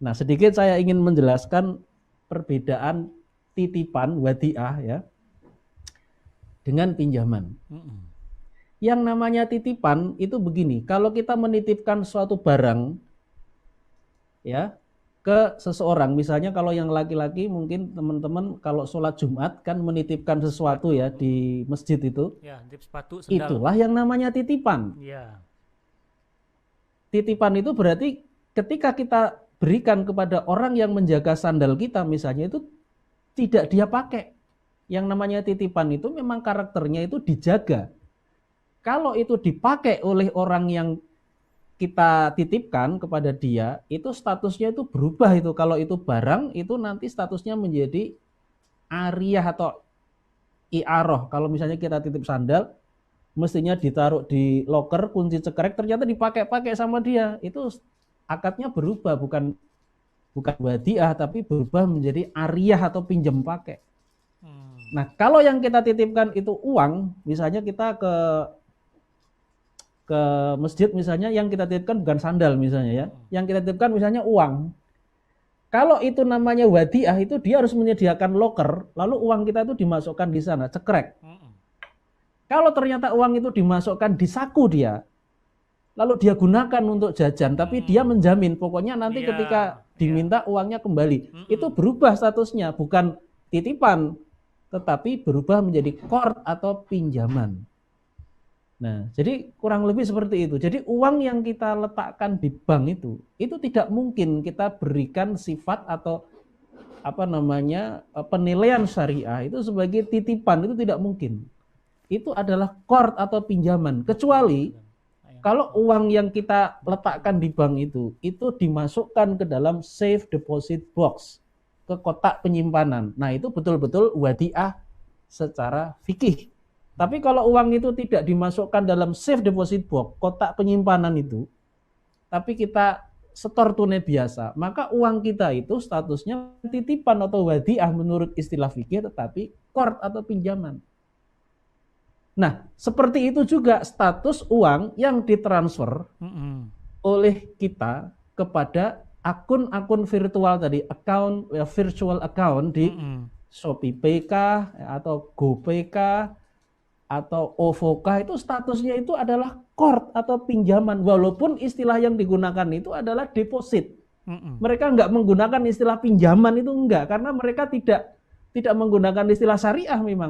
Nah, sedikit saya ingin menjelaskan perbedaan titipan wadiah ya dengan pinjaman. Yang namanya titipan itu begini, kalau kita menitipkan suatu barang ya ke seseorang, misalnya kalau yang laki-laki mungkin teman-teman kalau sholat Jumat kan menitipkan sesuatu ya di masjid itu, Ya, tip sepatu, sendal. itulah yang namanya titipan. Ya. Titipan itu berarti ketika kita berikan kepada orang yang menjaga sandal kita misalnya, itu tidak dia pakai. Yang namanya titipan itu memang karakternya itu dijaga. Kalau itu dipakai oleh orang yang kita titipkan kepada dia, itu statusnya itu berubah itu. Kalau itu barang, itu nanti statusnya menjadi ariyah atau i'aroh. Kalau misalnya kita titip sandal, mestinya ditaruh di loker, kunci cekrek, ternyata dipakai-pakai sama dia. Itu akadnya berubah, bukan wadiah, tapi berubah menjadi ariyah atau pinjam pakai. Nah, kalau yang kita titipkan itu uang, misalnya kita ke masjid misalnya, yang kita titipkan bukan sandal misalnya ya, yang kita titipkan misalnya uang. Kalau itu namanya wadiah, itu dia harus menyediakan loker, lalu uang kita itu dimasukkan di sana, cekrek. Kalau ternyata uang itu dimasukkan di saku dia, lalu dia gunakan untuk jajan, tapi dia menjamin pokoknya nanti ketika diminta uangnya kembali, itu berubah statusnya, bukan titipan, tetapi berubah menjadi qard atau pinjaman. Nah, jadi kurang lebih seperti itu. Jadi uang yang kita letakkan di bank itu tidak mungkin kita berikan sifat atau penilaian syariah itu sebagai titipan, itu tidak mungkin. Itu adalah qard atau pinjaman, kecuali kalau uang yang kita letakkan di bank itu dimasukkan ke dalam safe deposit box, ke kotak penyimpanan. Nah, itu betul-betul wadiah secara fikih. Tapi kalau uang itu tidak dimasukkan dalam safe deposit box, kotak penyimpanan itu, tapi kita setor tunai biasa, maka uang kita itu statusnya titipan atau wadiah menurut istilah fikih, tetapi qard atau pinjaman. Nah, seperti itu juga status uang yang ditransfer oleh kita kepada akun-akun virtual tadi, virtual account di Shopee PK atau GoPK atau OVOK, itu statusnya itu adalah qard atau pinjaman, walaupun istilah yang digunakan itu adalah deposit. Mereka enggak menggunakan istilah pinjaman, itu enggak, karena mereka tidak menggunakan istilah syariah memang.